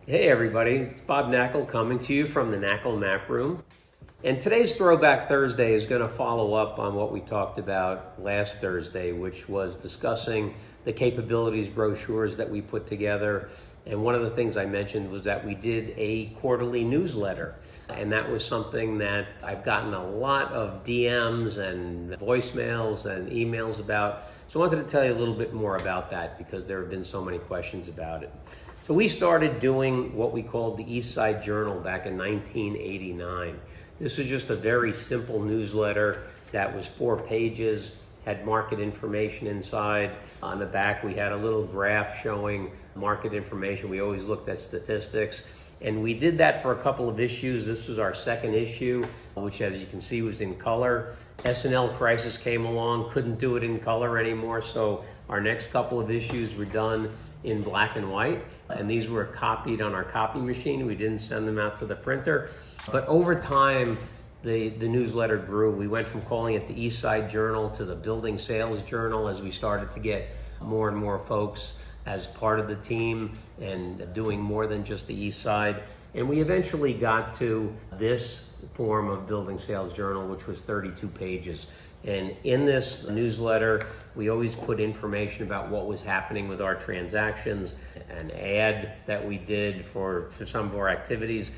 Hey everybody, it's Bob Knakal coming to you from the Knakal Map Room. And today's Throwback Thursday is going to follow up on what we talked about last Thursday, which was discussing the capabilities brochures that we put together. And one of the things I mentioned was that we did a quarterly newsletter. And that was something that I've gotten a lot of DMs and voicemails and emails about. So I wanted to tell you a little bit more about that because there have been so many questions about it. So we started doing what we called the East Side Journal back in 1989. This was just a very simple newsletter that was 4 pages, had market information inside. On the back, we had a little graph showing market information. We always looked at statistics. And we did that for a couple of issues. This was our second issue, which as you can see was in color. S&L crisis came along, couldn't do it in color anymore. So our next couple of issues were done in black and white. And these were copied on our copy machine. We didn't send them out to the printer. But over time, the newsletter grew. We went from calling it the East Side Journal to the Building Sales Journal as we started to get more and more folks as part of the team and doing more than just the East Side. And we eventually got to this form of Building Sales Journal, which was 32 pages. And in this newsletter, we always put information about what was happening with our transactions, an ad that we did for some of our activities.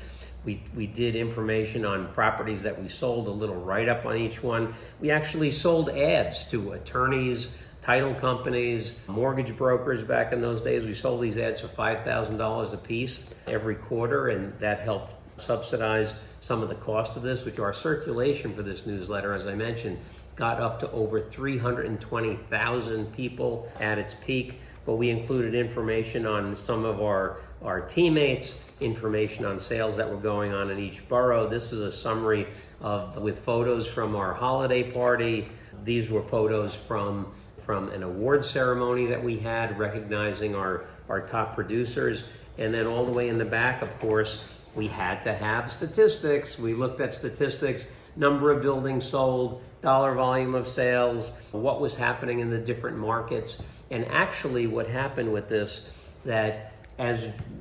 We did information on properties that we sold, a little write-up on each one. We actually sold ads to attorneys, title companies, mortgage brokers back in those days. We sold these ads for $5,000 a piece every quarter, and that helped subsidize some of the cost of this, which our circulation for this newsletter, as I mentioned, got up to over 320,000 people at its peak. But we included information on some of our teammates, information on sales that were going on in each borough. This is a summary with photos from our holiday party. These were photos from an award ceremony that we had recognizing our top producers. And then all the way in the back, of course, we had to have statistics. We looked at statistics, number of buildings sold, dollar volume of sales, what was happening in the different markets. And actually what happened with this, that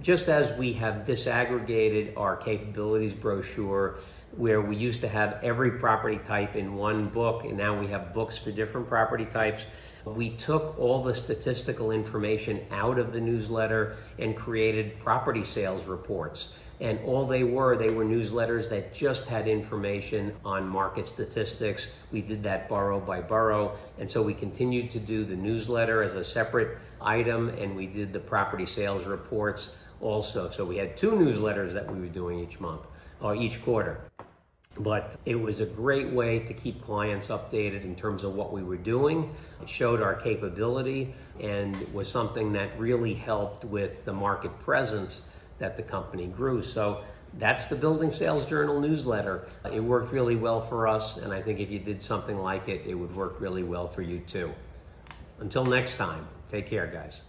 just as we have disaggregated our capabilities brochure, where we used to have every property type in one book, and now we have books for different property types, we took all the statistical information out of the newsletter and created property sales reports. And all they were newsletters that just had information on market statistics. We did that borough by borough. And so we continued to do the newsletter as a separate item, and we did the property sales reports also. So we had 2 newsletters that we were doing each month or each quarter. But it was a great way to keep clients updated in terms of what we were doing. It showed our capability and was something that really helped with the market presence that the company grew. So that's the Building Sales Journal newsletter. It worked really well for us, and I think if you did something like it, it would work really well for you too. Until next time, take care, guys.